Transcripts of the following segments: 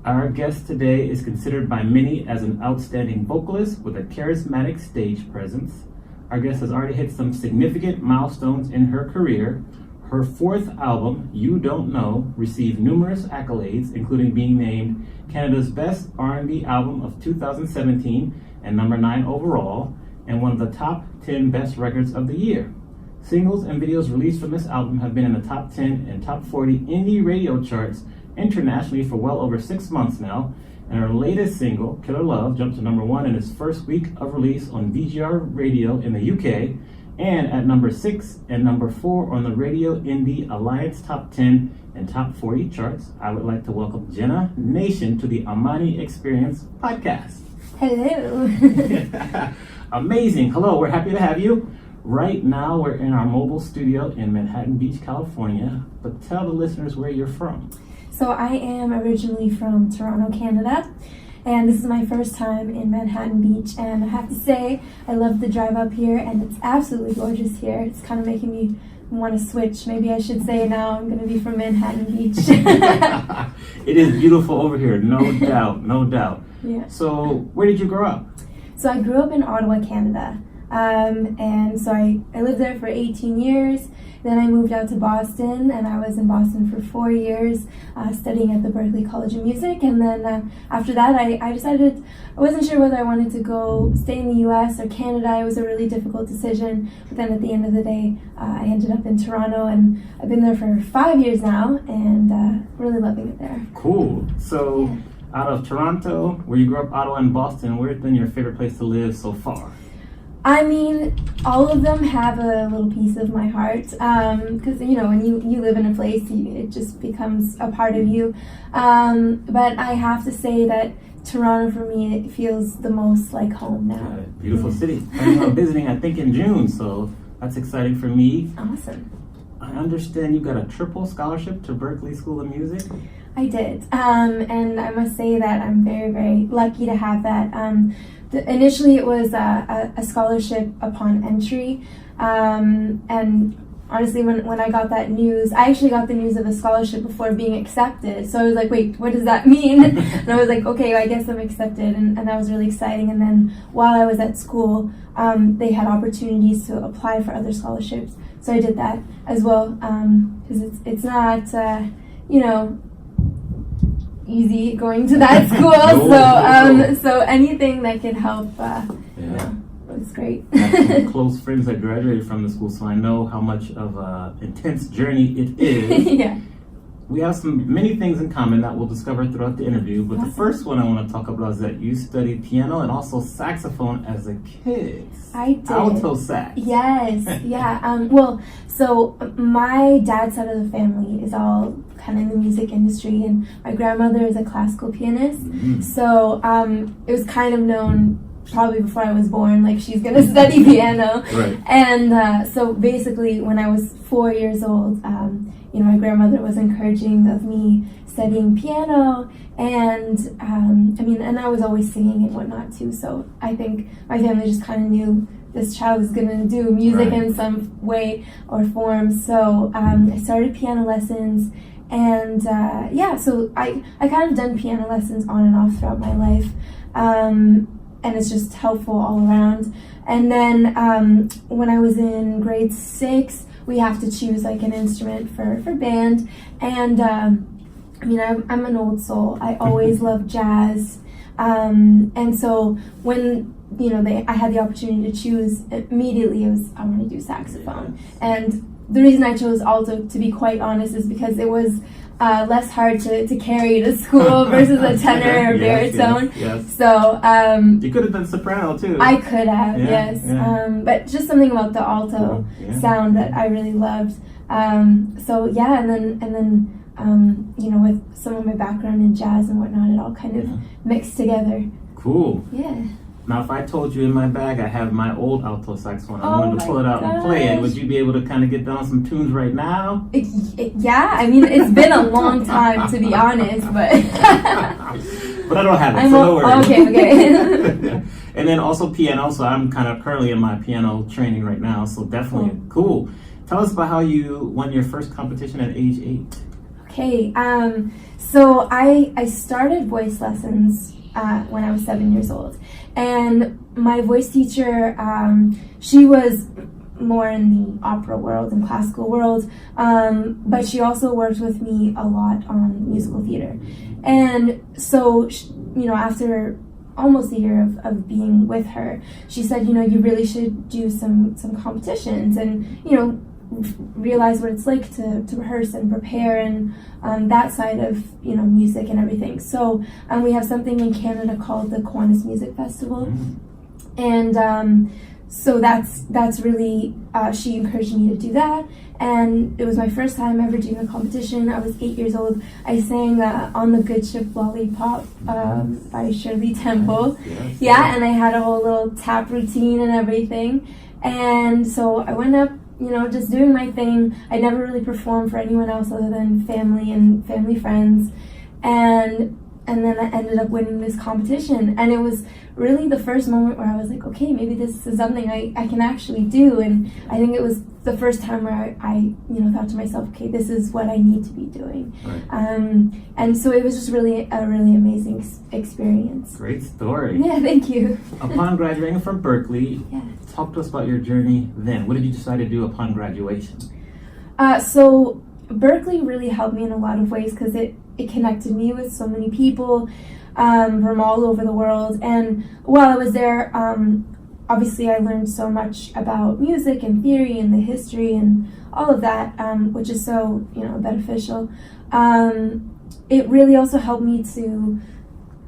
Our guest today is considered by many as an outstanding vocalist with a charismatic stage presence. Our guest has already hit some significant milestones in her career. Her fourth album, You Don't Know, received numerous accolades, including being named Canada's Best R&B Album of 2017 and number 9 overall, and one of the top 10 best records of the year. Singles and videos released from this album have been in the top 10 and top 40 indie radio charts internationally for well over 6 months now, and her latest single, Killer Love, jumped to number 1 in its first week of release on VGR Radio in the UK, and at number 6 and number 4 on the Radio Indie Alliance Top 10 and Top 40 charts. I would like to welcome Jenna Nation to the Amani Experience podcast. Hello. Amazing. Hello, we're happy to have you. Right now, we're in our mobile studio in Manhattan Beach, California, but tell the listeners where you're from. So I am originally from Toronto, Canada, and this is my first time in Manhattan Beach, and I have to say, I love the drive up here, and it's absolutely gorgeous here. It's kind of making me want to switch. Maybe I should say now I'm going to be from Manhattan Beach. It is beautiful over here, no doubt, no doubt. Yeah. So, where did you grow up? So I grew up in Ottawa, Canada, and so I lived there for 18 years. Then I moved out to Boston, and I was in Boston for 4 years, studying at the Berklee College of Music. And then after that, I decided I wasn't sure whether I wanted to go stay in the U.S. or Canada. It was a really difficult decision. But then at the end of the day, I ended up in Toronto, and I've been there for 5 years now, and really loving it there. Cool. So, out of Toronto, where you grew up, Ottawa and Boston, where's been your favorite place to live so far? I mean, all of them have a little piece of my heart, because, you know, when you live in a place, it just becomes a part of you. But I have to say that Toronto, for me, it feels the most like home now. Beautiful city. I'm visiting, I think, in June, so that's exciting for me. Awesome. I understand you got a triple scholarship to Berklee School of Music. I did, and I must say that I'm very, very lucky to have that. Initially, it was a scholarship upon entry, and honestly, when I got that news, I actually got the news of a scholarship before being accepted, so I was like, wait, what does that mean? And I was like, okay, I guess I'm accepted, and that was really exciting. And then while I was at school, they had opportunities to apply for other scholarships, so I did that as well, because it's not, you know, easy going to that school. So anything that can help, you know, it's great. I have some close friends that graduated from the school, so I know how much of an intense journey it is. Yeah. We have many things in common that we'll discover throughout the interview, but Awesome. The first one I want to talk about is that you studied piano and also saxophone as a kid. I did. Alto sax. Yes, yeah. Well, so my dad's side of the family is all kind of in the music industry, and my grandmother is a classical pianist. Mm-hmm. So it was kind of known probably before I was born, like she's gonna study piano. Right. And so basically, when I was 4 years old, you know, my grandmother was encouraging of me studying piano, and I mean, and I was always singing and whatnot too. So I think my family just kind of knew this child was gonna do music in some way or form. So I started piano lessons, and yeah, so I kind of done piano lessons on and off throughout my life, and it's just helpful all around. And then when I was in grade 6, we have to choose like an instrument for band, and I mean, I'm an old soul. I always loved jazz, and so when, you know, I had the opportunity to choose, immediately it was, I want to do saxophone. And the reason I chose alto, to be quite honest, is because it was less hard to carry to school versus a tenor or baritone. Yes. So you could have done soprano too. I could have, yes. Yeah. But just something about the alto sound that I really loved. So yeah, and then you know, with some of my background in jazz and whatnot, it all kind of mixed together. Cool. Yeah. Now, if I told you in my bag I have my old alto saxophone, I Oh wanted to pull it out and play it, gosh. would you be able to kind of get down some tunes right now? Yeah, I mean, it's been a long time, to be honest, but... But I don't have it, so don't worry. Okay. And then also piano, so I'm kind of currently in my piano training right now, so definitely cool. Tell us about how you won your first competition at age 8. Okay, so I started voice lessons when I was 7 years old, and my voice teacher, she was more in the opera world and classical world, but she also worked with me a lot on musical theater. And so, after almost a year of being with her, she said, you really should do some competitions and, realize what it's like to rehearse and prepare and that side of, music and everything. So we have something in Canada called the Kiwanis Music Festival. And so that's really, she encouraged me to do that. And it was my first time ever doing a competition. I was 8 years old. I sang On the Good Ship Lollipop by Shirley Temple. Yes. Yeah, and I had a whole little tap routine and everything. And so I went up, just doing my thing. I never really performed for anyone else other than family and family friends. And then I ended up winning this competition. And it was really the first moment where I was like, okay, maybe this is something I can actually do. And I think it was the first time where I thought to myself, okay, this is what I need to be doing. Right. And so it was just really a really amazing experience. Great story. Yeah, thank you. Upon graduating from Berkeley, Yeah. talk to us about your journey then. What did you decide to do upon graduation? So Berkeley really helped me in a lot of ways because it connected me with so many people from all over the world. And while I was there, obviously I learned so much about music and theory and the history and all of that, which is so beneficial. It really also helped me to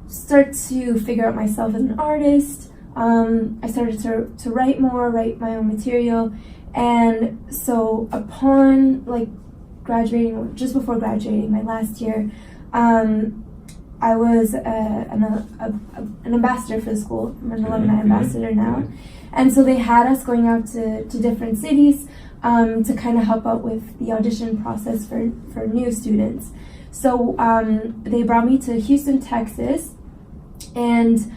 start to figure out myself as an artist. I started to write my own material. And so upon graduating, just before graduating, my last year, I was an ambassador for the school. I'm an alumni ambassador now. And so they had us going out to different cities to kind of help out with the audition process for new students. So they brought me to Houston, Texas, and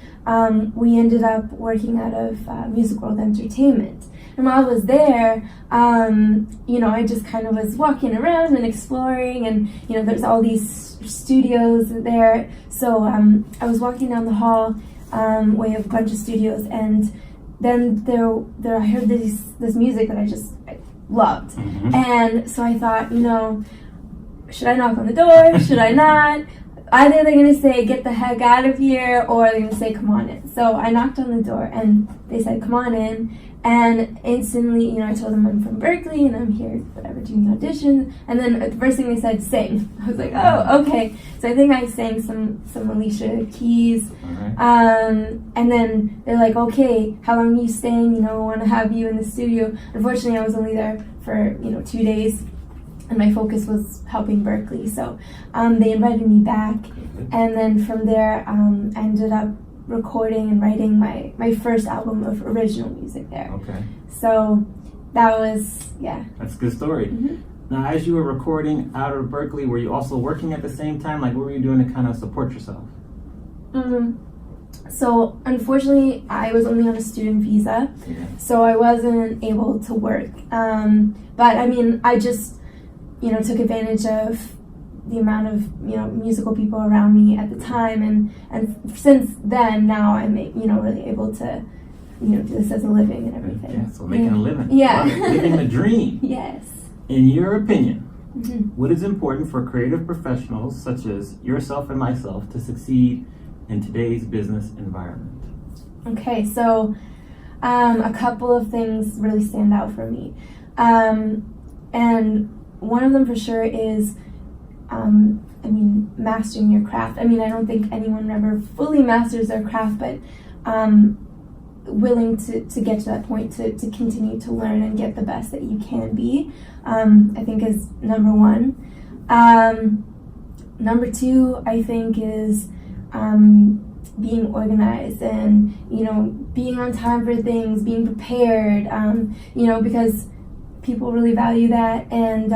we ended up working out of Music World Entertainment. And while I was there, I just kind of was walking around and exploring, and there's all these studios there. So I was walking down the hall, way of a bunch of studios, and then there I heard this music that I loved, and so I thought, should I knock on the door? Should I not? Either they're going to say, get the heck out of here, or they're going to say, come on in. So I knocked on the door, and they said, come on in. And instantly, I told them I'm from Berkeley, and I'm here, doing the audition. And then the first thing they said, sing. I was like, oh, okay. So I think I sang some Alicia Keys. And then they're like, okay, how long are you staying? I want to have you in the studio. Unfortunately, I was only there for, 2 days. And my focus was helping Berkeley. So they invited me back. And then from there, I ended up recording and writing my first album of original music there. Okay. So that was, yeah. That's a good story. Now, as you were recording out of Berkeley, were you also working at the same time? What were you doing to kind of support yourself? So unfortunately, I was only on a student visa, so I wasn't able to work. But I mean, I just took advantage of the amount of musical people around me at the time, and since then now I'm really able to do this as a living and everything. Yeah, so making a living. Yeah. Living the dream. Yes. In your opinion, what is important for creative professionals such as yourself and myself to succeed in today's business environment? Okay, so a couple of things really stand out for me, and one of them for sure is mastering your craft. I don't think anyone ever fully masters their craft, but willing to get to that point to continue to learn and get the best that you can be, I think is number one. Number two, I think, is being organized and, being on time for things, being prepared, because people really value that. And,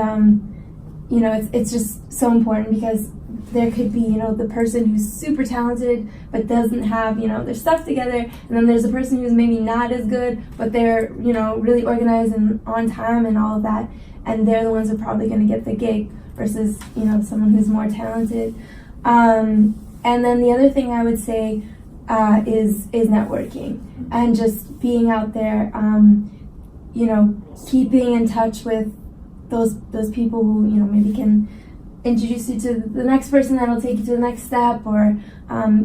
it's just so important because there could be, the person who's super talented but doesn't have, their stuff together, and then there's a person who's maybe not as good, but they're, really organized and on time and all of that, and they're the ones who are probably going to get the gig versus, someone who's more talented. And then the other thing I would say is networking and just being out there, keeping in touch with those people who, maybe can introduce you to the next person that'll take you to the next step, or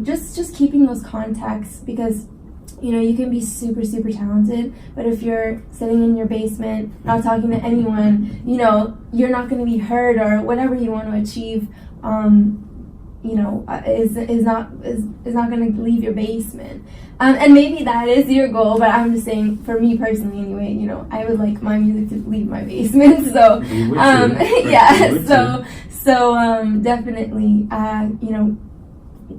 just keeping those contacts, because you can be super, super talented, but if you're sitting in your basement not talking to anyone, you're not going to be heard, or whatever you want to achieve is not going to leave your basement. And maybe that is your goal, but I'm just saying, for me personally anyway, I would like my music to leave my basement. So, definitely,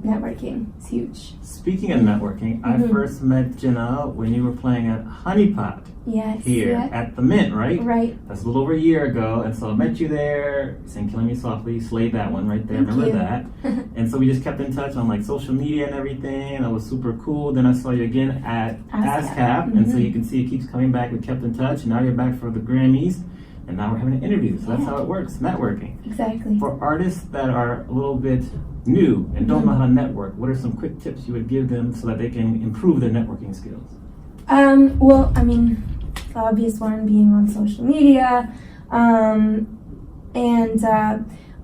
networking is huge. Speaking of networking, I first met Jenna when you were playing at Honeypot. Yes. Here at the Mint, right? Right. That's a little over a year ago, and so I met you there. You sang "Killing Me Softly," slayed that one right there. Remember that? And so we just kept in touch on like social media and everything. And it was super cool. Then I saw you again at ASCAP, and so you can see it keeps coming back. We kept in touch, and now you're back for the Grammys, and now we're having an interview. So that's how it works, networking. Exactly. For artists that are a little bit new and don't know how to network, what are some quick tips you would give them so that they can improve their networking skills? Well, I mean, the obvious one being on social media, and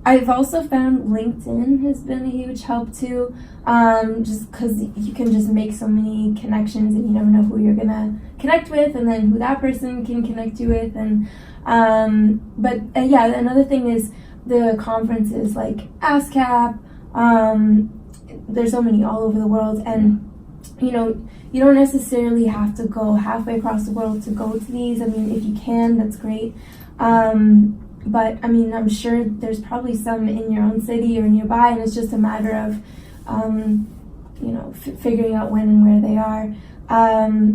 I've also found LinkedIn has been a huge help too, just because you can just make so many connections, and you never know who you're gonna connect with, and then who that person can connect you with, and another thing is the conferences like ASCAP. There's so many all over the world, and you don't necessarily have to go halfway across the world to go to these. I mean, if you can, that's great. But I mean, I'm sure there's probably some in your own city or nearby, and it's just a matter of, figuring out when and where they are.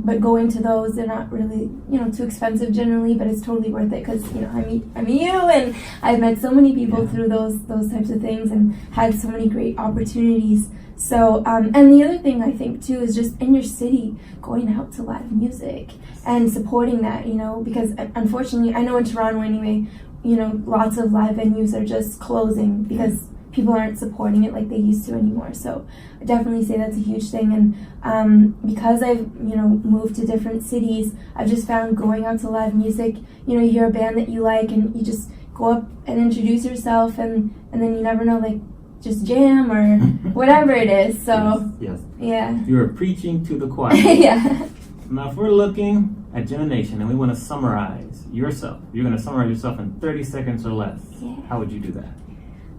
But going to those, they're not really, too expensive generally, but it's totally worth it because, I meet you, and I've met so many people through those types of things and had so many great opportunities. So, and the other thing I think too is just in your city, going out to live music and supporting that, because unfortunately, I know in Toronto anyway, lots of live venues are just closing because people aren't supporting it like they used to anymore. So I definitely say that's a huge thing. And because I've, moved to different cities, I've just found going out to live music, you hear a band that you like and you just go up and introduce yourself, and then you never know, like, just jam or whatever it is. So yes. Yeah. You're preaching to the choir. Yeah. Now, if we're looking at Jenna Nation and we want to summarize yourself, you're going to summarize yourself in 30 seconds or less. Yeah. How would you do that?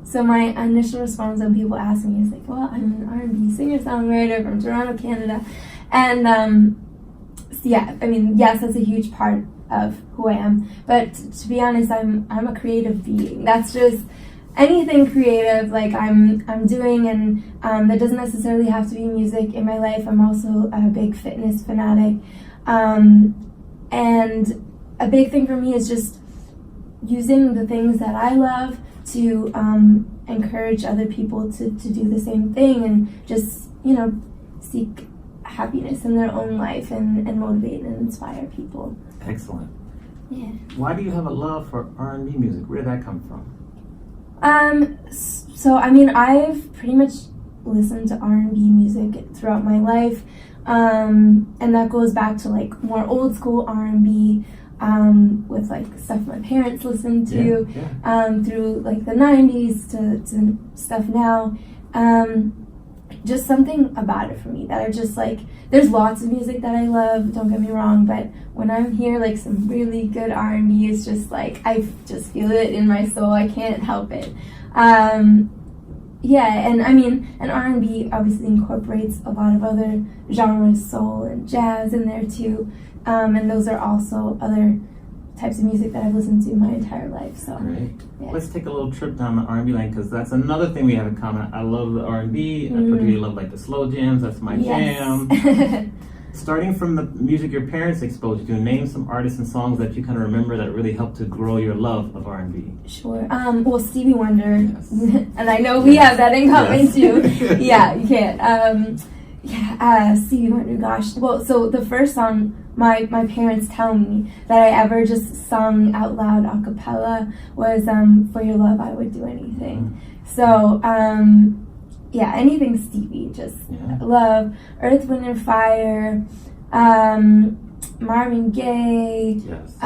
So my initial response when people ask me is like, well, I'm an R&B singer-songwriter from Toronto, Canada. And yes, that's a huge part of who I am. But to be honest, I'm a creative being. That's just anything creative like I'm doing, and that doesn't necessarily have to be music in my life. I'm also a big fitness fanatic, and a big thing for me is just using the things that I love to encourage other people to do the same thing, and just seek happiness in their own life and motivate and inspire people. Excellent. Yeah. Why do you have a love for R&B music? Where did that come from? So I mean, I've pretty much listened to R&B music throughout my life, and that goes back to like more old school R&B, with like stuff my parents listened to, through like the 90s to stuff now. Just something about it for me that I just like. There's lots of music that I love, don't get me wrong, but when I'm here, like some really good R&B, it's just like I just feel it in my soul. I can't help it. And I mean, and R&B obviously incorporates a lot of other genres, soul and jazz in there too, and those are also other types of music that I've listened to my entire life. So great. Yeah. Let's take a little trip down the R&B lane, because that's another thing we have in common. I love the R&B. I particularly love like the slow jams. That's my jam. starting from the music your parents exposed you to, name some artists and songs that you kind of remember that really helped to grow your love of R&B. Sure. Well, Stevie Wonder, Yes. and I know we have that in common Yes. too. Yeah, you can't. Stevie Wonder, gosh. Well, so the first song my parents tell me that I ever just sung out loud a cappella was For Your Love I Would Do Anything. So, yeah, anything Stevie, just love. Earth, Wind and Fire, Marvin Gaye. Yes.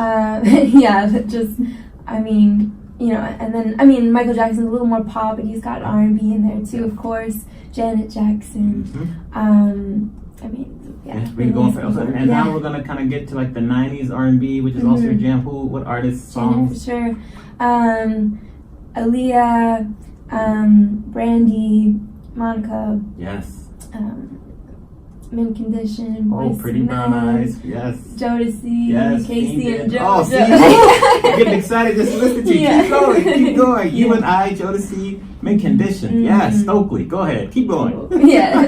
Yeah, just, I mean, you know, and then, I mean, Michael Jackson's a little more pop, but he's got R&B in there too, of course. Janet Jackson. I mean, yeah. We can go on for and now we're gonna kind of get to like the '90s R&B, which is also your jam. What artists, songs? Janet, for sure. Aaliyah, Brandy, Monica. Yes. Mint Condition, Boyz Pretty II Brown Men, Eyes. Yes. Jodeci, Yes. Casey and Oh, JoJo. see, I'm getting excited just listening to you. Yeah. Keep going. Keep going. You Yeah. and I, Jodeci, Mint Condition. Yes. Stokely. Go ahead. Keep going. Yeah.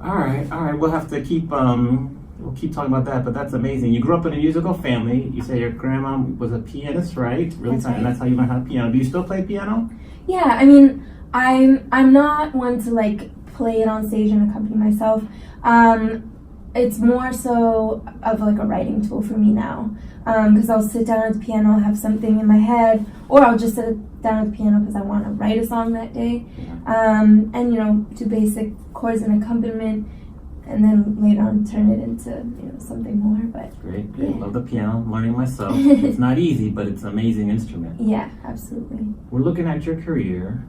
All right. We'll have to keep we'll keep talking about that, but that's amazing. You grew up in a musical family. You say your grandma was a pianist, right? Really, That's right. And that's how you learned how to piano. Do you still play piano? Yeah, I mean, I'm not one to like play it on stage and accompany myself. It's more so of like a writing tool for me now, because I'll sit down at the piano, I'll have something in my head, or I'll just sit down at the piano because I want to write a song that day, and you know, do basic chords and accompaniment, and then later on turn it into, you know, something more. But Great. Yeah. Love the piano. I'm learning myself. It's not easy, but it's an amazing instrument. yeah, absolutely. We're looking at your career.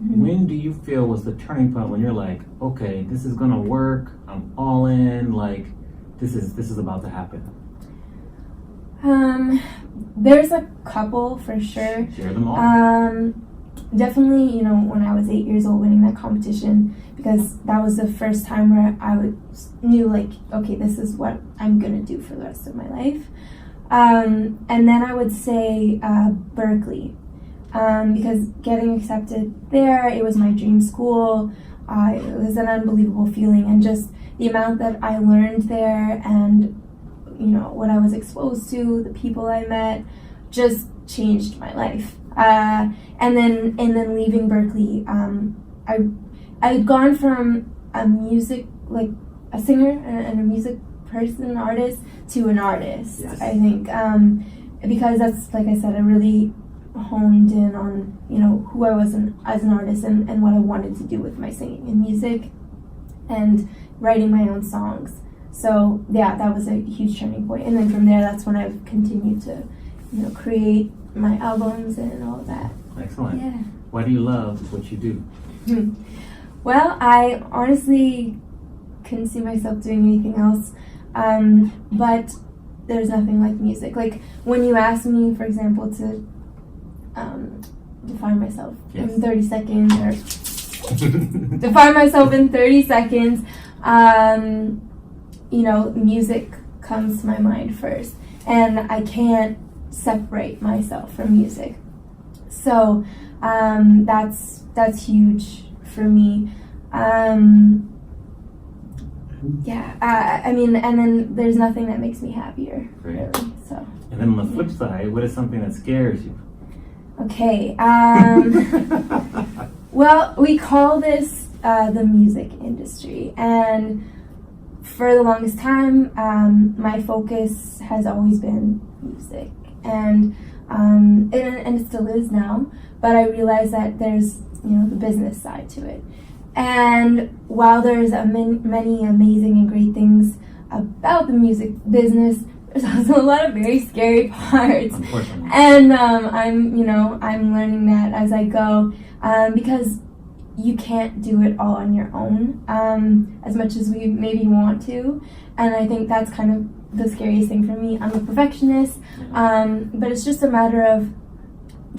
Mhm. When do you feel was the turning point when you're like, okay, this is gonna work. I'm all in. Like, this is about to happen. There's a couple for sure. Share them all. Definitely, you know, when I was 8 years old winning that competition, because that was the first time where I knew like, okay, this is what I'm gonna do for the rest of my life. And then I would say Berkeley, because getting accepted there, it was my dream school. It was an unbelievable feeling, and just the amount that I learned there, and you know what I was exposed to, the people I met, just changed my life. And then leaving Berkeley, I had gone from a music, like a singer and a music person, artist, to an artist. Yes. I think because that's, like I said, I really honed in on, you know, who I was as an artist, and what I wanted to do with my singing and music and writing my own songs. So yeah, that was a huge turning point. And then from there, that's when I've continued to, you know, create my albums and all of that. Excellent. Yeah. Why do you love what you do? Well, I honestly couldn't see myself doing anything else. But there's nothing like music. Like when you ask me, for example, to define myself in 30 seconds, or define myself in 30 seconds, you know, music comes to my mind first, and I can't separate myself from music. So that's huge for me. Yeah, I mean, and then there's nothing that makes me happier, really. So. And then on the flip side, what is something that scares you? Okay. Well, we call this the music industry, and for the longest time, my focus has always been music, and it still is now. But I realize that there's, you know, the business side to it. And while there's many amazing and great things about the music business, there's also a lot of very scary parts. Unfortunately. And I'm learning that as I go, because you can't do it all on your own, as much as we maybe want to. And I think that's kind of the scariest thing for me. I'm a perfectionist, but it's just a matter of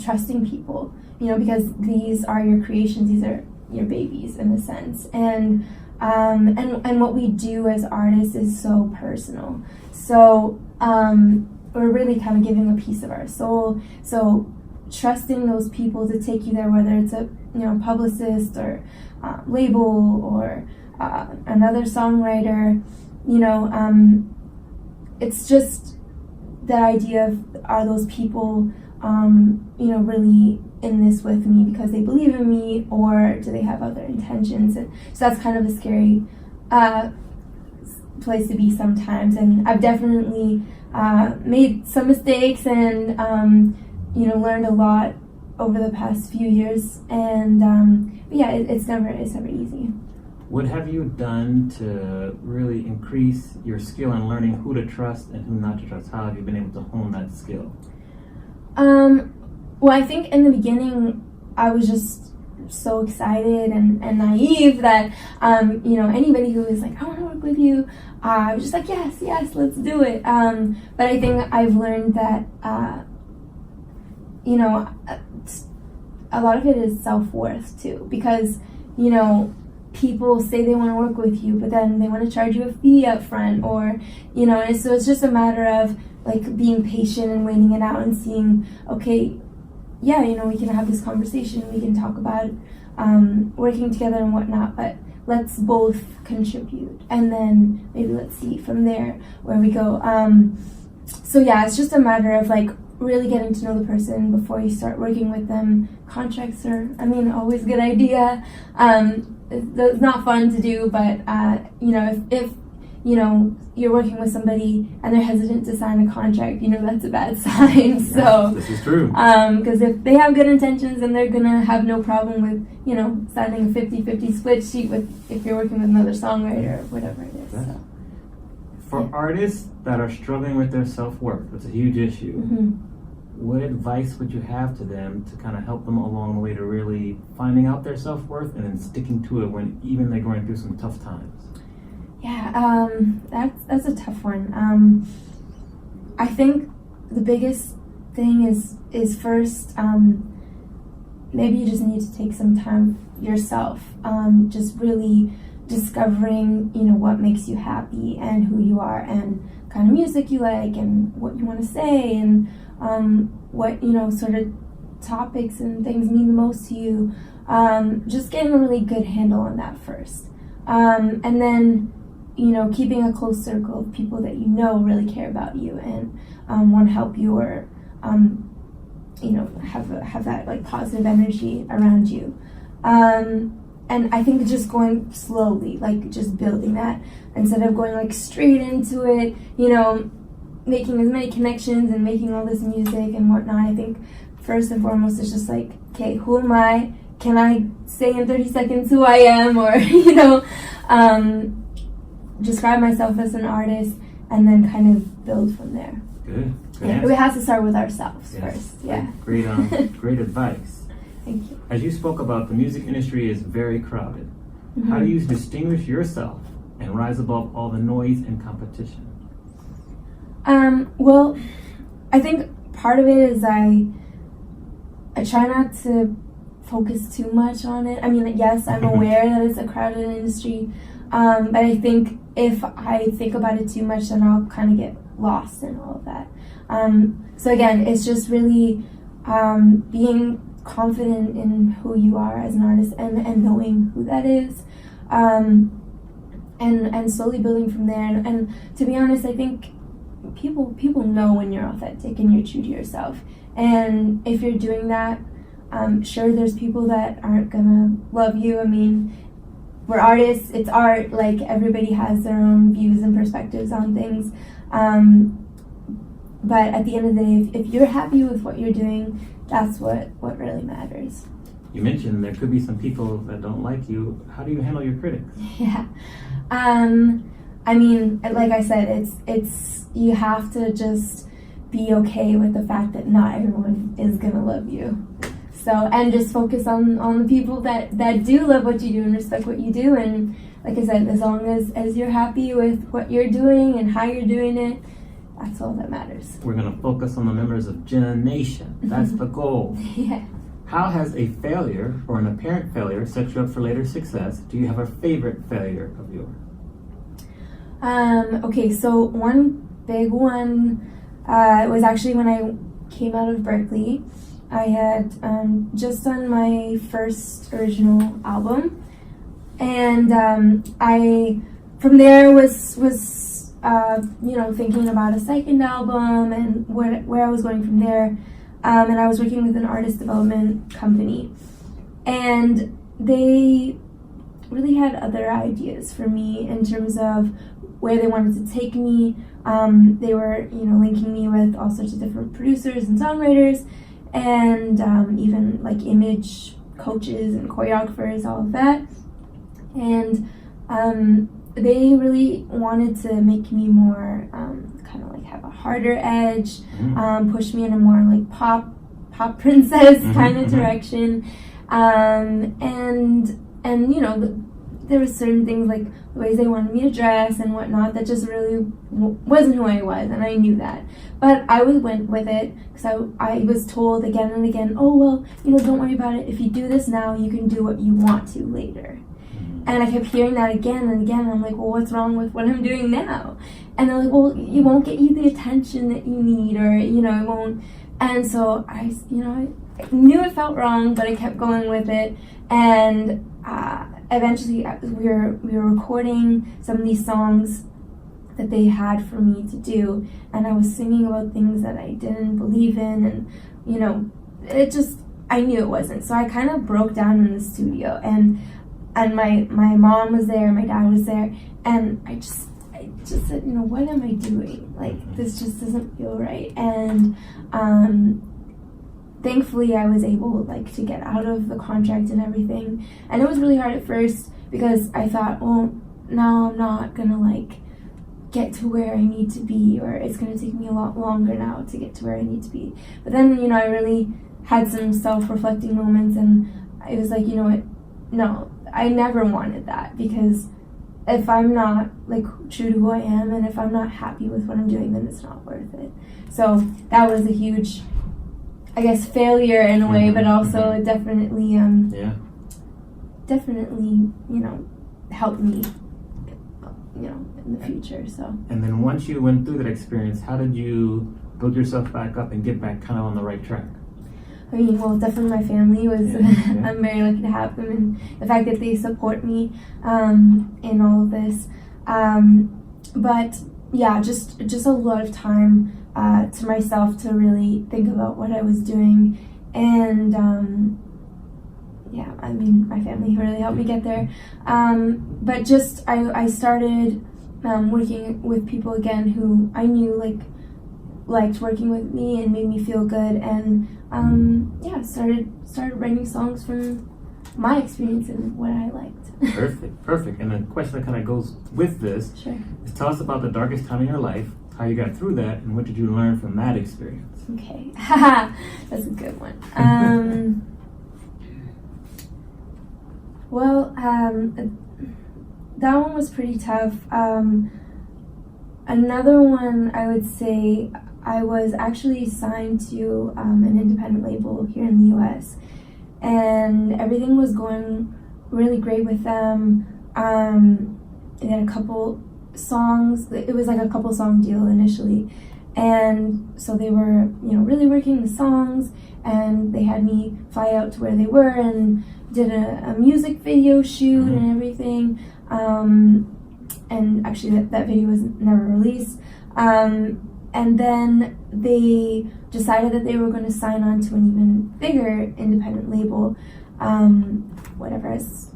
trusting people, you know, because these are your creations, these are your babies in a sense, and what we do as artists is so personal. So we're really kind of giving a piece of our soul. So trusting those people to take you there, whether it's a publicist or label or another songwriter, you know, it's just that idea of, are those people, you know, really in this with me because they believe in me, or do they have other intentions? And so that's kind of a scary place to be sometimes. And I've definitely made some mistakes and, you know, learned a lot over the past few years. And but yeah, it's never easy. What have you done to really increase your skill in learning who to trust and who not to trust? How have you been able to hone that skill? Well, I think in the beginning, I was just so excited and naive that, you know, anybody who was like, I want to work with you, I was just like, yes, let's do it. But I think I've learned that, you know, a lot of it is self-worth too, because, you know, people say they want to work with you, but then they want to charge you a fee up front, or, you know, and so it's just a matter of like being patient and waiting it out and seeing, okay, yeah, you know, we can have this conversation, we can talk about working together and whatnot, but let's both contribute, and then maybe let's see from there where we go. So yeah, it's just a matter of like really getting to know the person before you start working with them. Contracts are, I mean, always a good idea. It's not fun to do, but you know, if you know, you're working with somebody and they're hesitant to sign a contract, you know, that's a bad sign. Yes, so this is true. Because if they have good intentions, then they're gonna have no problem with, you know, signing a 50-50 split sheet with, if you're working with another songwriter or whatever it is. So. For artists that are struggling with their self-worth, it's a huge issue. Mm-hmm. What advice would you have to them to kind of help them along the way to really finding out their self-worth and then sticking to it when even they're going through some tough times? Yeah, that's a tough one. I think the biggest thing is first, maybe you just need to take some time yourself, just really discovering, you know, what makes you happy and who you are and kind of music you like and what you want to say and what, you know, sort of topics and things mean the most to you. Just getting a really good handle on that first. And then, you know, keeping a close circle of people that you know really care about you and want to help you, or you know, have that like positive energy around you. And I think just going slowly, like just building that instead of going like straight into it, you know, making as many connections and making all this music and whatnot. I think first and foremost it's just like, okay, who am I? Can I say in 30 seconds who I am, or you know, describe myself as an artist, and then kind of build from there. Good. Yeah, we have to start with ourselves first. Yeah. Great, great advice. Thank you. As you spoke about, the music industry is very crowded. Mm-hmm. How do you distinguish yourself and rise above all the noise and competition? Well, I think part of it is I try not to focus too much on it. I mean, yes, I'm aware that it's a crowded industry, but I think if I think about it too much, then I'll kind of get lost in all of that. So again, it's just really being confident in who you are as an artist and knowing who that is, and slowly building from there. And to be honest, I think people know when you're authentic and you're true to yourself. And if you're doing that, sure, there's people that aren't gonna love you. I mean, we're artists, it's art, like everybody has their own views and perspectives on things. But at the end of the day, if you're happy with what you're doing, that's what really matters. You mentioned there could be some people that don't like you. How do you handle your critics? Yeah. I mean, like I said, it's you have to just be okay with the fact that not everyone is gonna love you. So, and just focus on the people that do love what you do and respect what you do. And like I said, as long as you're happy with what you're doing and how you're doing it, that's all that matters. We're going to focus on the members of Jenna Nation. That's the goal. Yeah. How has a failure or an apparent failure set you up for later success? Do you have a favorite failure of yours? Okay, so one big one was actually when I came out of Berkeley. I had just done my first original album, and I from there was thinking about a second album and where I was going from there. And I was working with an artist development company, and they really had other ideas for me in terms of where they wanted to take me. They were, linking me with all sorts of different producers and songwriters, and even like image coaches and choreographers, all of that. And they really wanted to make me more kind of like have a harder edge, push me in a more like pop princess kind of direction, and there were certain things like the ways they wanted me to dress and whatnot that just really wasn't who I was, and I knew that. But I went with it because I was told again and again, oh, well, don't worry about it. If you do this now, you can do what you want to later. And I kept hearing that again and again. I'm like, well, what's wrong with what I'm doing now? And they're like, well, it won't get you the attention that you need, or, it won't. And so I knew it felt wrong, but I kept going with it. And eventually we were recording some of these songs that they had for me to do. And I was singing about things that I didn't believe in. And, I knew it wasn't. So I kind of broke down in the studio. And my mom was there, my dad was there, and I just said, what am I doing? Like, this just doesn't feel right. And thankfully I was able to get out of the contract and everything. And it was really hard at first because I thought, well, now I'm not gonna get to where I need to be, or it's gonna take me a lot longer now to get to where I need to be. But then, I really had some self-reflecting moments, and it was like, no, I never wanted that, because if I'm not true to who I am, and if I'm not happy with what I'm doing, then it's not worth it. So that was a huge, I guess, failure in a way, but also definitely helped me, in the future. So. And then once you went through that experience, how did you build yourself back up and get back kind of on the right track? I mean, well, definitely my family was, I'm very lucky to have them, and the fact that they support me in all of this. But yeah, just a lot of time to myself to really think about what I was doing. And my family really helped me get there. But just, I started working with people again who I knew liked working with me and made me feel good, and started writing songs from my experience and what I liked. Perfect. And the question that kind of goes with this is, tell us about the darkest time in your life, how you got through that, and what did you learn from that experience? Okay, that's a good one. That one was pretty tough. Another one, I would say, I was actually signed to an independent label here in the US, and everything was going really great with them. They had a couple songs. It was a couple song deal initially, and so they were really working the songs, and they had me fly out to where they were and did a music video shoot and everything. And actually that video was never released. And then they decided that they were going to sign on to an even bigger independent label, as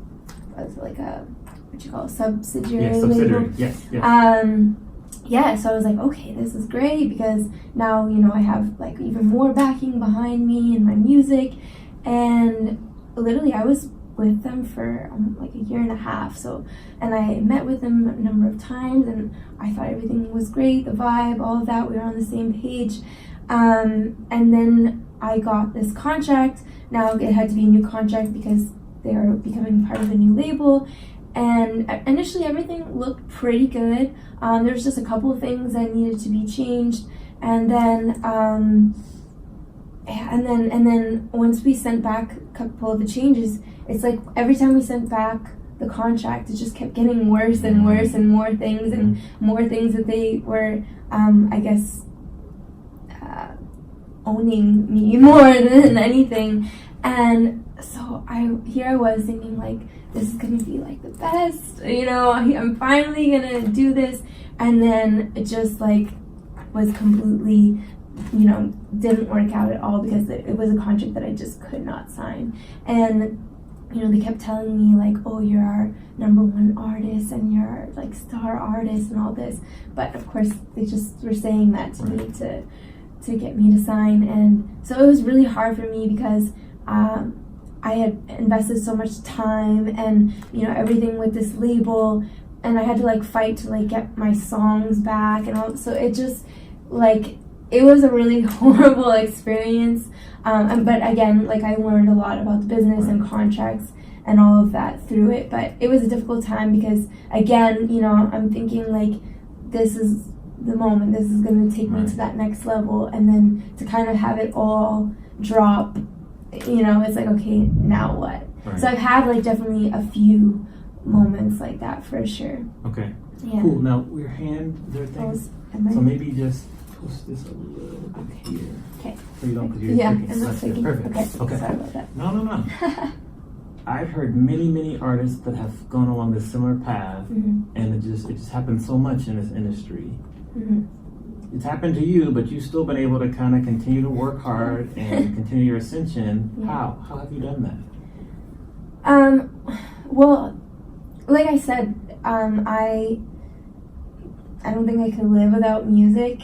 a subsidiary label. Yes. So I was like, okay, this is great, because now I have even more backing behind me and my music. And literally I was with them for a year and a half. And I met with them a number of times, and I thought everything was great, the vibe, all of that. We were on the same page. And then I got this contract. Now it had to be a new contract because they are becoming part of a new label. And initially everything looked pretty good. There was just a couple of things that needed to be changed. And then once we sent back a couple of the changes, it's like every time we sent back the contract, it just kept getting worse and worse, and more things that they were, owning me more than anything. And so I was thinking like, this is gonna be like the best, I'm finally gonna do this. And then it just like was completely, didn't work out at all because it was a contract that I just could not sign. And they kept telling me like, oh, you're our #1 artist and you're our like star artist and all this. But of course they just were saying that to me to get me to sign. And so it was really hard for me because I had invested so much time and everything with this label, and I had to like fight to like get my songs back and all. So it just like, it was a really horrible experience. But again, like I learned a lot about the business and contracts and all of that through it. But it was a difficult time because again, I'm thinking like, this is the moment, this is going to take me to that next level. And then to kind of have it all drop, it's like, okay, now what? So I've had like definitely a few moments like that for sure. Okay. Yeah. Cool. Now your hand, there things. So maybe just push this a little bit here. Okay. So you don't, because you're clicking. I'm not That's clicking. Perfect. Okay. Sorry about that. No. I've heard many artists that have gone along this similar path, and it just happens so much in this industry. It's happened to you, but you've still been able to kind of continue to work hard and continue your ascension. Yeah. How have you done that? Well, like I said, I don't think I could live without music.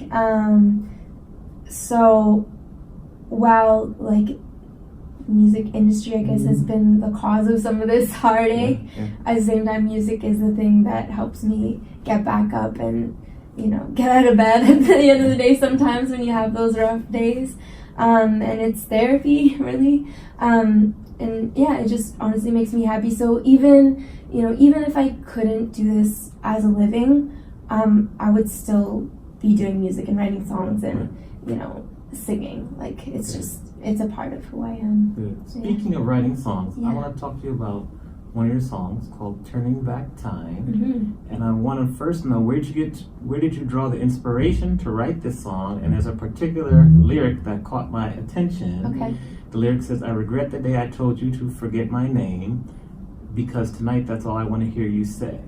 So while like music industry, I guess, has been the cause of some of this heartache, at the same time, music is the thing that helps me get back up and get out of bed at the end of the day sometimes when you have those rough days. And it's therapy, really. And yeah, it just honestly makes me happy. So even if I couldn't do this as a living, I would still be doing music and writing songs and, singing. Like, it's just, it's a part of who I am. Good. Speaking of writing songs, I want to talk to you about one of your songs called Turning Back Time. And I want to first know, where did you draw the inspiration to write this song? And there's a particular lyric that caught my attention. Okay. The lyric says, I regret the day I told you to forget my name, because tonight that's all I want to hear you say.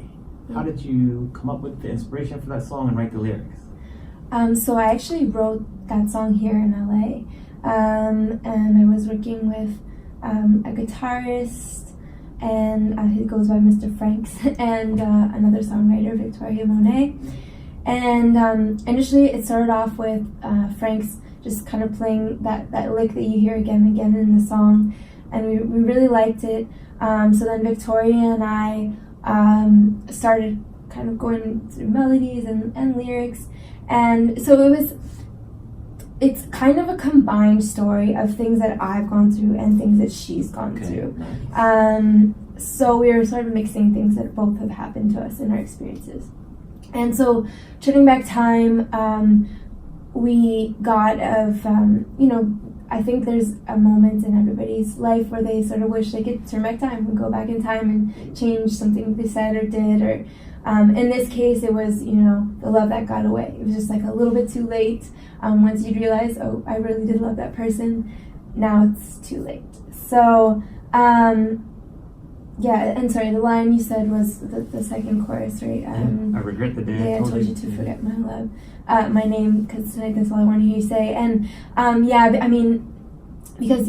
How did you come up with the inspiration for that song and write the lyrics? So I actually wrote that song here in LA. And I was working with a guitarist, and he goes by Mr. Franks, and another songwriter, Victoria Monet. And initially it started off with Franks just kind of playing that lick that you hear again and again in the song, and we really liked it. So then Victoria and I started kind of going through melodies and lyrics, and so it's kind of a combined story of things that I've gone through and things that she's gone through. Nice. So we were sort of mixing things that both have happened to us in our experiences. And so Turning Back Time, we got of, I think there's a moment in everybody's life where they sort of wish they could turn back time and go back in time and change something they said or did, or in this case it was, the love that got away. It was just like a little bit too late. Once you realize, oh, I really did love that person, now it's too late. So, yeah, and sorry, the line you said was the second chorus, right? I regret the day I told you to forget my love, my name, because tonight that's all I want to hear you say. And yeah, I mean, because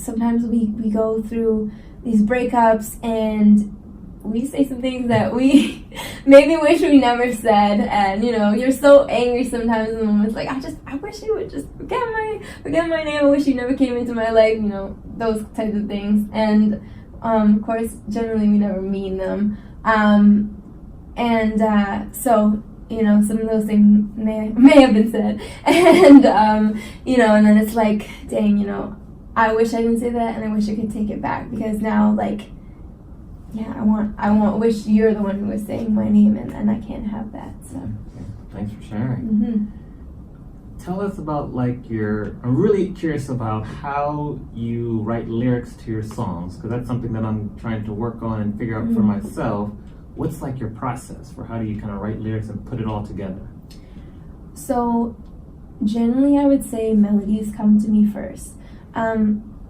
sometimes we go through these breakups and we say some things that we maybe wish we never said, and you're so angry sometimes in the moment. It's like, I wish you would just forget my name. I wish you never came into my life. Those types of things. And of course, generally we never mean them. So some of those things may have been said, and and then it's like, dang, I wish I didn't say that, and I wish I could take it back, because now, like, yeah, I wish you're the one who was saying my name, and I can't have that. So okay. Thanks for sharing. Tell us about, I'm really curious about how you write lyrics to your songs, because that's something that I'm trying to work on and figure out for myself. What's your process for how do you kind of write lyrics and put it all together? So generally I would say melodies come to me first.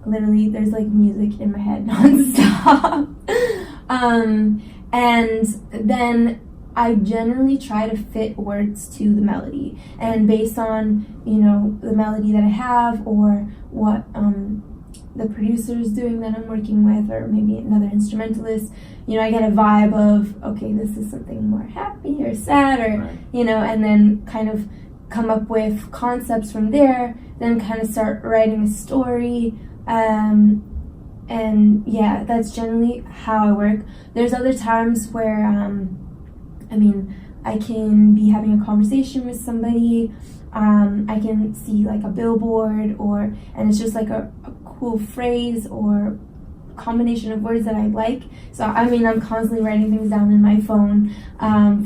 literally there's like music in my head nonstop. And then I generally try to fit words to the melody, and based on, you know, the melody that I have, or what the producer is doing that I'm working with, or maybe another instrumentalist, you know, I get a vibe of, okay, this is something more happy or sad, or Right. you know, and then kind of come up with concepts from there, then kind of start writing a story. And yeah, that's generally how I work. There's other times where I can be having a conversation with somebody. I can see like a billboard, and it's just like a cool phrase or combination of words that I like. So I'm constantly writing things down in my phone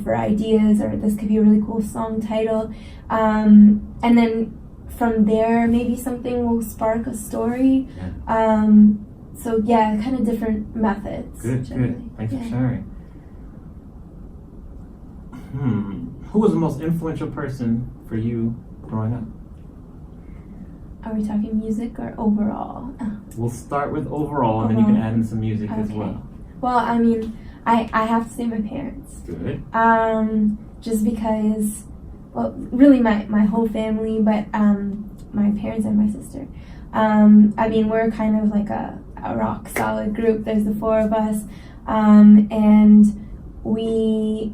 for ideas, or this could be a really cool song title. And then from there, maybe something will spark a story. Yeah. So yeah, kind of different methods. Good, generally. good. Thanks Yeah. for sharing. Who was the most influential person for you growing up? Are we talking music or overall? We'll start with overall, and then you can add in some music as Okay. well. Well, I have to say my parents. Good. Just because, well, really my whole family, but my parents and my sister. We're kind of like a rock solid group. There's the four of us, and we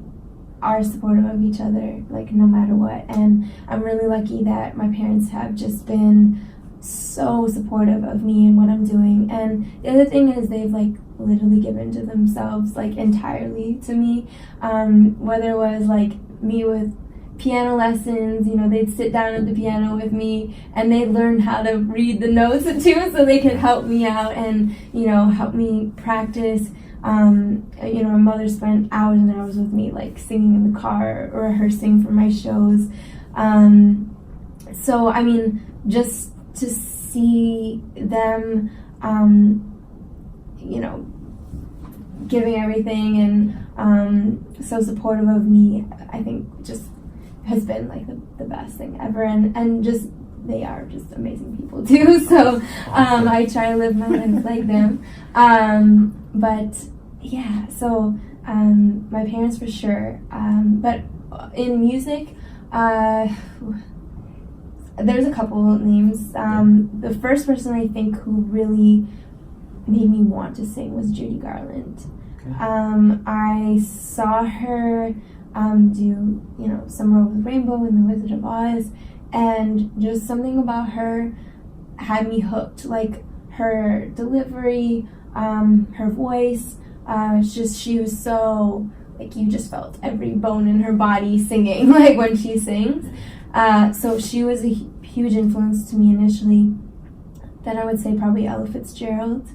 are supportive of each other, like no matter what. And I'm really lucky that my parents have just been so supportive of me and what I'm doing. And the other thing is they've like literally given to themselves like entirely to me. Whether it was like me with piano lessons, you know, they'd sit down at the piano with me and they'd learn how to read the notes too, so they could help me out and, you know, help me practice. You know, my mother spent hours and hours with me, like singing in the car or rehearsing for my shows. So just to see them, you know, giving everything and so supportive of me, I think just has been like the best thing ever. And just, they are just amazing people too. So I try to live my life like them. But yeah, so my parents for sure. But in music, there's a couple names. The first person I think who really made me want to sing was Judy Garland. Okay. I saw her do, you know, Somewhere Over the Rainbow and The Wizard of Oz, and just something about her had me hooked. Like her delivery, her voice, it's just, she was so, like, you just felt every bone in her body singing, like when she sings. So she was a huge influence to me initially. Then I would say probably Ella Fitzgerald.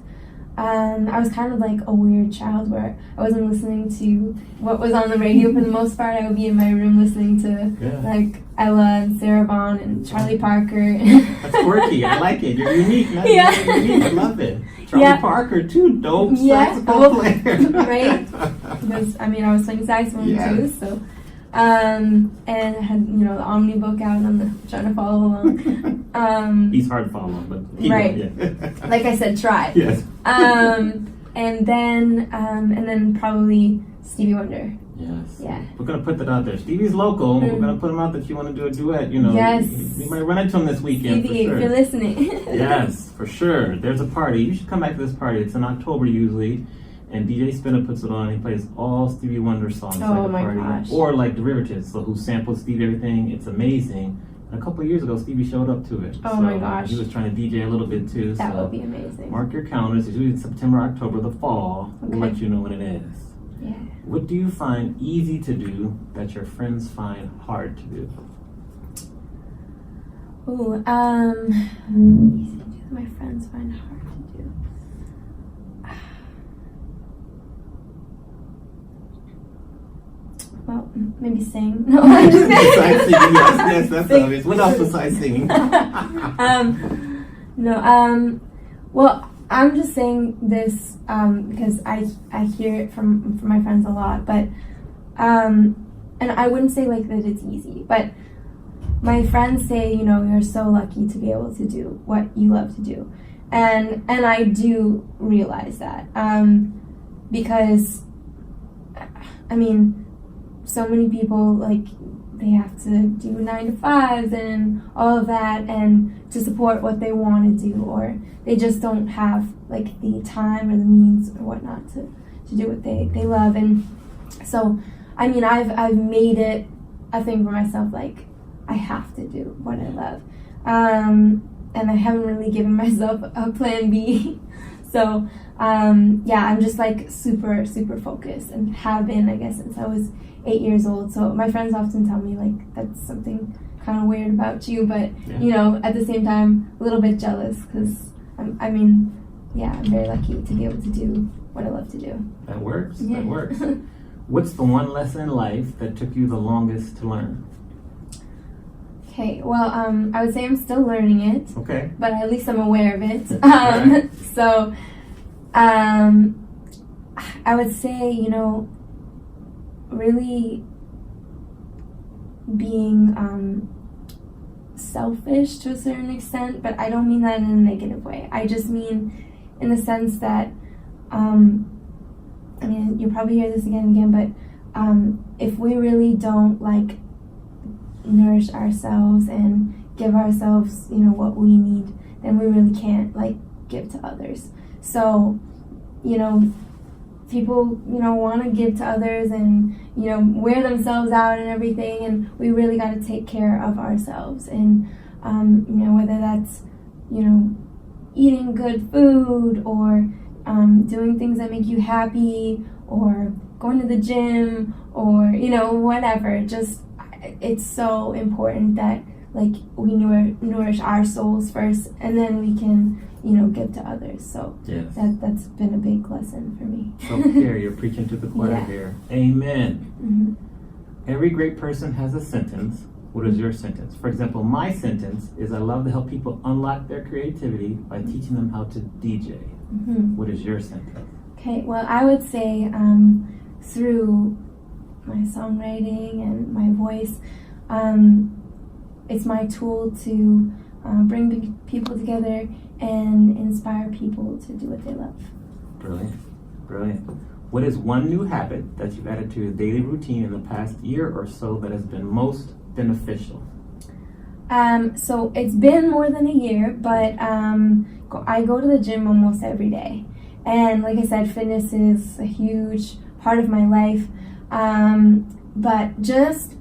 I was kind of like a weird child where I wasn't listening to what was on the radio for the most part. I would be in my room listening to like Ella and Sarah Vaughan and Charlie Parker. That's quirky. I like it. You're unique. Yeah. You're unique. I love it. Charlie Parker too. Dope saxophone player. Right? Because I was playing saxophone too, so. And I had, you know, the Omni book out and trying to follow along. He's hard to follow, but right. Yeah. Like I said, try. Yes. And then probably Stevie Wonder. Yes. Yeah. We're gonna put that out there. Stevie's local. We're gonna put him out that you want to do a duet. You know. Yes. You might run into him this weekend. Stevie, for sure. if you're listening. Yes, for sure. There's a party. You should come back to this party. It's in October usually. And DJ Spinner puts it on. He plays all Stevie Wonder songs. Oh like my a party. gosh. Or like Derivatives, so who sampled Stevie everything. It's amazing. And a couple of years ago, Stevie showed up to it. Oh so my gosh. He was trying to DJ a little bit too. That so would be amazing. mark your calendars. It's usually September, October, the fall. Okay. We'll let you know when it is. Yeah. What do you find easy to do that your friends find hard to do? Ooh, easy to do that my friends find hard to do. Well, maybe sing. No, I'm just Besides singing, yes, that's Sing. obvious. What else besides singing? Well, I'm just saying this because I hear it from my friends a lot, but and I wouldn't say like that it's easy, but my friends say, you know, you're so lucky to be able to do what you love to do. and I do realize that, because, I mean, so many people, like, they have to do 9 to 5s and all of that, and to support what they want to do, or they just don't have, like, the time or the means or whatnot to do what they love. And so, I mean, I've made it a thing for myself, like, I have to do what I love. And I haven't really given myself a plan B. So, yeah, I'm just, like, super, super focused, and have been, I guess, since I was 8 years old. So my friends often tell me, like, that's something kind of weird about you, but, you know, at the same time, a little bit jealous, because, I mean, yeah, I'm very lucky to be able to do what I love to do. That works. That works. What's the one lesson in life that took you the longest to learn? Okay, well, I would say I'm still learning it. Okay. But at least I'm aware of it. Right. So, I would say, you know, really being selfish to a certain extent, but I don't mean that in a negative way. I just mean in the sense that, I mean, you'll probably hear this again and again, but if we really don't, like, nourish ourselves and give ourselves, you know, what we need, then we really can't, like, give to others. So, you know, people, you know, want to give to others and, you know, wear themselves out and everything, and we really got to take care of ourselves. And, you know, whether that's, you know, eating good food, or doing things that make you happy, or going to the gym, or, you know, whatever. Just, it's so important that, like, we nourish our souls first, and then we can, you know, give to others. So yes. That's been a big lesson for me. Self-care, you're preaching to the choir here. Amen. Mm-hmm. Every great person has a sentence. What is your sentence? For example, my sentence is I love to help people unlock their creativity by teaching them how to DJ. Mm-hmm. What is your sentence? Okay, well, I would say through my songwriting and my voice, it's my tool to bring people together and inspire people to do what they love. Brilliant. Brilliant. What is one new habit that you've added to your daily routine in the past year or so that has been most beneficial? So it's been more than a year, but I go to the gym almost every day. And like I said, fitness is a huge part of my life. But just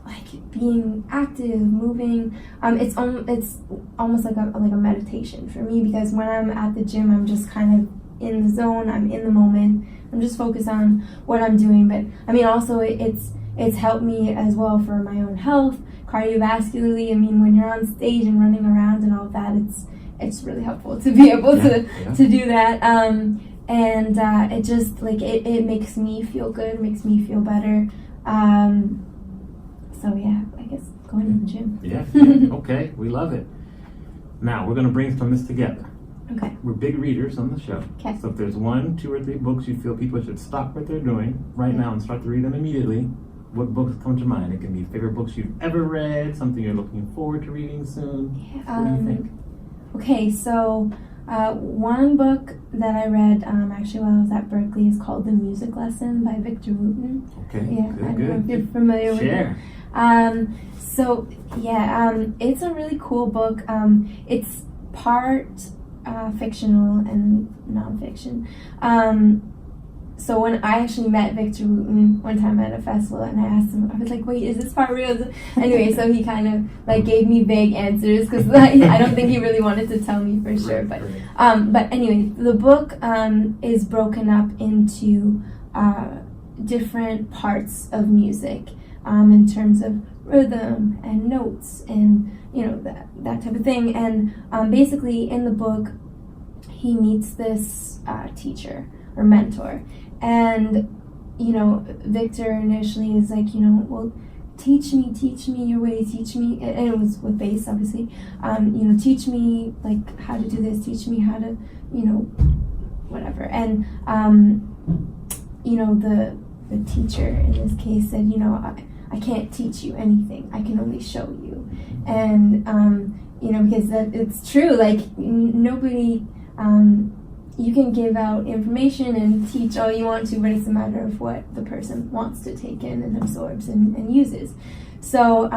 like being active, moving, it's almost like a meditation for me, because when I'm at the gym, I'm just kind of in the zone, I'm in the moment, I'm just focused on what I'm doing. But I mean, also it's helped me as well for my own health, cardiovascularly. I mean, when you're on stage and running around and all of that, it's really helpful to be able to do that. And it just, like, it makes me feel good, makes me feel better. So yeah, I guess going to the gym. Yeah. Okay, we love it. Now we're going to brainstorm this together. Okay. We're big readers on the show. Okay. So if there's 1, 2, or 3 books you feel people should stop what they're doing right now and start to read them immediately, what books come to mind? It can be favorite books you've ever read, something you're looking forward to reading soon. Yeah, what do you think? Okay, so one book that I read actually while I was at Berkeley is called The Music Lesson by Victor Wooten. Okay, yeah, good, I don't know if you're familiar with it. So yeah, it's a really cool book. It's part fictional and nonfiction. So when I actually met Victor Wooten one time at a festival, and I asked him, I was like, wait, is this part real? Anyway, so he kind of like gave me vague answers, because I don't think he really wanted to tell me for sure. But anyway, the book is broken up into different parts of music, in terms of rhythm and notes and, you know, that type of thing. And basically in the book, he meets this teacher or mentor, and, you know, Victor initially is like, you know, well, teach me your way, teach me, and it was with bass, obviously, you know, teach me, like, how to do this, teach me how to, you know, whatever. And you know, the teacher in this case said, you know, I can't teach you anything, I can only show you. And you know, because it's true, like, nobody you can give out information and teach all you want to, but it's a matter of what the person wants to take in and absorbs and uses. So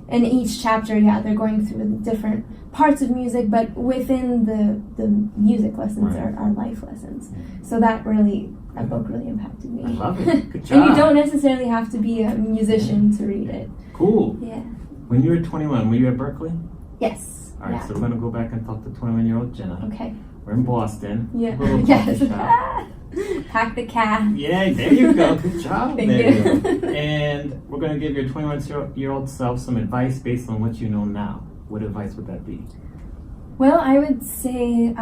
in each chapter, they're going through the different parts of music, but within the music lessons are life lessons. So that book really impacted me. I love it. Good job. And you don't necessarily have to be a musician to read it. Cool. Yeah. When you were 21, were you at Berkeley? Yes. All right, so we're going to go back and talk to 21-year-old Jenna. Okay. We're in Boston. Yeah. Yes. Pack the cat. Yeah, there you go. Good job. Thank there you. go. And we're going to give your 21-year-old self some advice based on what you know now. What advice would that be? Well, I would say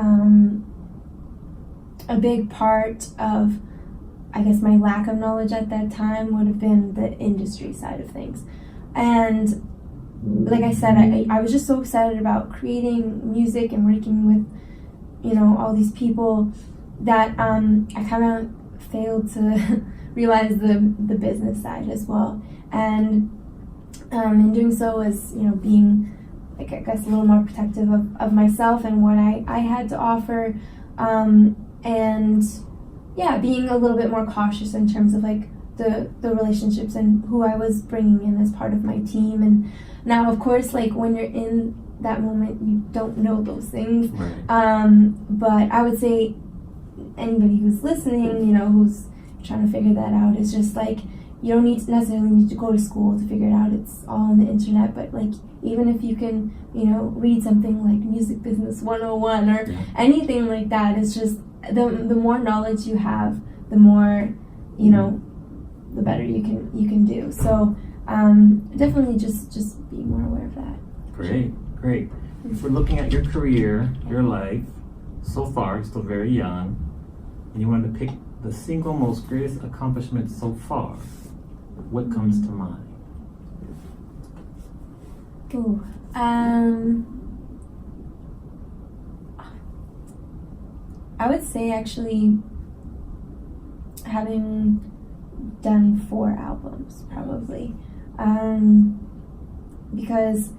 a big part of, I guess, my lack of knowledge at that time would have been the industry side of things. And like I said, I was just so excited about creating music and working with, all these people that I kind of failed to realize the business side as well. And in doing so was, being, I guess, a little more protective of myself and what I had to offer. And yeah, being a little bit more cautious in terms of like the relationships and who I was bringing in as part of my team. And now, of course, like when you're in that moment, you don't know those things. Right. But I would say anybody who's listening, who's trying to figure that out, is just like, you don't necessarily need to go to school to figure it out. It's all on the internet. But like, even if you can, read something like Music Business 101 or anything like that, it's just the more knowledge you have, the more, the better you can do. So definitely just be more aware of that. Great. If we're looking at your career, your life, so far, you're still very young, and you wanted to pick the single most greatest accomplishment so far, what comes to mind? Ooh, I would say actually having done 4 albums, probably. Because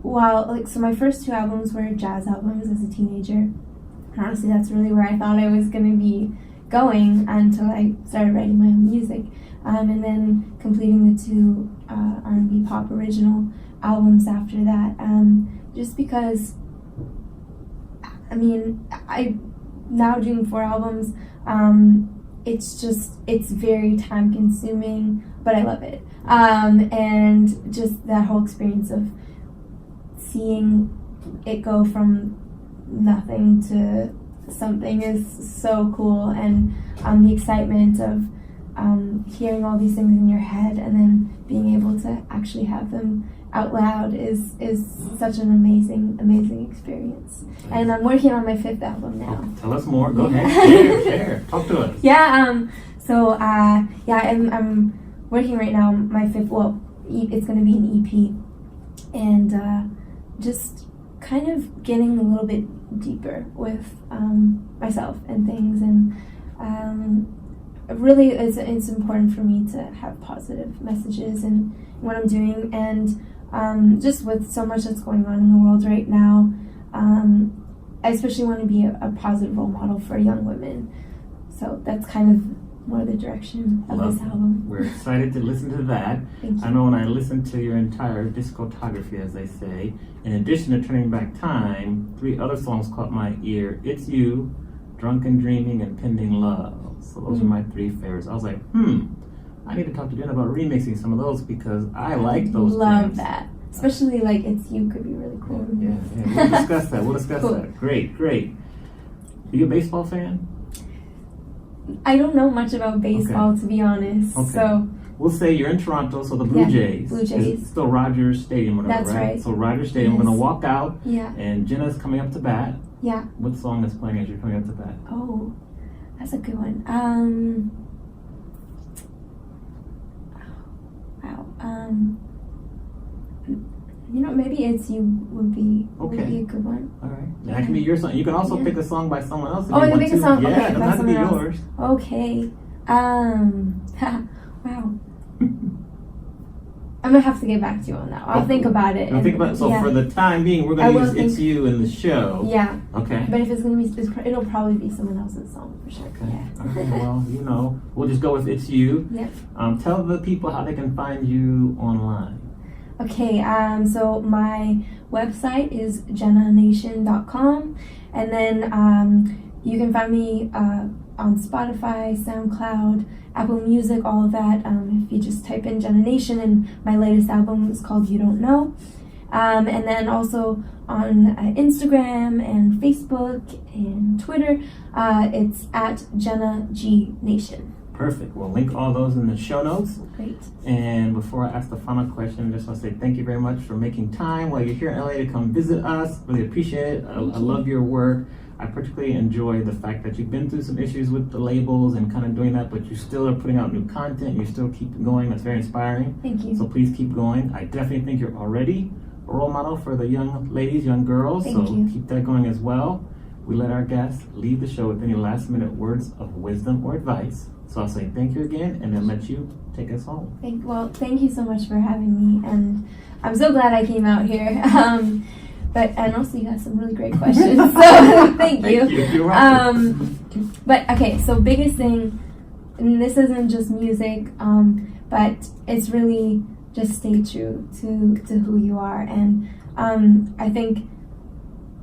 so my first 2 albums were jazz albums as a teenager. And honestly, that's really where I thought I was going to be going until I started writing my own music. And then completing the 2 R&B pop original albums after that. Just because, I now doing 4 albums, it's very time consuming, but I love it. And just that whole experience of seeing it go from nothing to something is so cool. And the excitement of hearing all these things in your head and then being able to actually have them out loud is such an amazing experience. And I'm working on my 5th album now. Tell us more. Go ahead. Share. Talk to us. Yeah. I'm working right now on my 5th. Well, it's going to be an EP, and just kind of getting a little bit deeper with myself and things, and really it's important for me to have positive messages in what I'm doing, and just with so much that's going on in the world right now, I especially want to be a positive role model for young women. So that's kind of more the direction of this album. We're excited to listen to that. Thank you. I know when I listened to your entire discography, as they say, in addition to Turning Back Time, 3 other songs caught my ear: It's You, Drunken Dreaming, and Pending Love. So those are my 3 favorites. I was like, I need to talk to Jenna about remixing some of those because I like those. Love that. Especially like It's You could be really cool. Yeah. We'll discuss that. Cool. That. Great. Are you a baseball fan? I don't know much about baseball, to be honest. Okay. So we'll say you're in Toronto, so the Blue Jays. Blue Jays. It's still Rogers Stadium, whatever, That's right. So Rogers Stadium, Yes. we're going to walk out, Yeah. and Jenna's coming up to bat. Yeah. What song is playing as you're coming up to bat? Oh, that's a good one. Maybe It's You would be a good one. All right. That can be your song. You can also pick a song by someone else. If I you can want pick a to. song. Yeah, Okay, it doesn't by have to be someone else. yours. Okay. Wow. I'm gonna have to get back to you on that. I'll think about it. So for the time being, we're gonna use "It's You" in the show. Yeah. Okay. But if it's gonna be, it'll probably be someone else's song for sure. Okay. Yeah. All right. Well, we'll just go with "It's You." Yeah. Tell the people how they can find you online. Okay. So my website is jennanation.com, and then you can find me on Spotify, SoundCloud, Apple Music, all of that. If you just type in Jenna Nation, and my latest album is called You Don't Know. And then also on Instagram and Facebook and Twitter, it's at Jenna G Nation. Perfect. We'll link all those in the show notes. Great. And before I ask the final question, I just want to say thank you very much for making time while you're here in LA to come visit us. Really appreciate it. I love your work. I particularly enjoy the fact that you've been through some issues with the labels and kind of doing that, but you still are putting out new content. You still keep going. That's very inspiring. Thank you. So please keep going. I definitely think you're already a role model for the young ladies, young girls. Thank you. Keep that going as well. We let our guests leave the show with any last minute words of wisdom or advice. So I'll say thank you again and then let you take us home. Thank you so much for having me, and I'm so glad I came out here. And also you got some really great questions, so thank you. You're welcome. But okay, so biggest thing, and this isn't just music, but it's really just stay true to who you are. And I think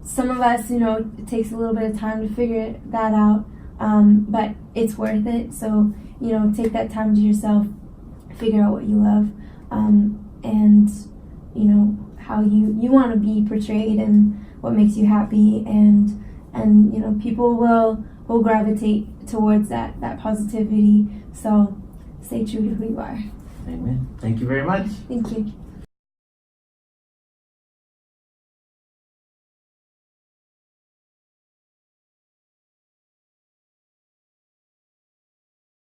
some of us, it takes a little bit of time to figure that out, but it's worth it. So, take that time to yourself, figure out what you love, and, how you want to be portrayed and what makes you happy. And people will gravitate towards that positivity. So stay true to who you are. Amen. Thank you very much. Thank you.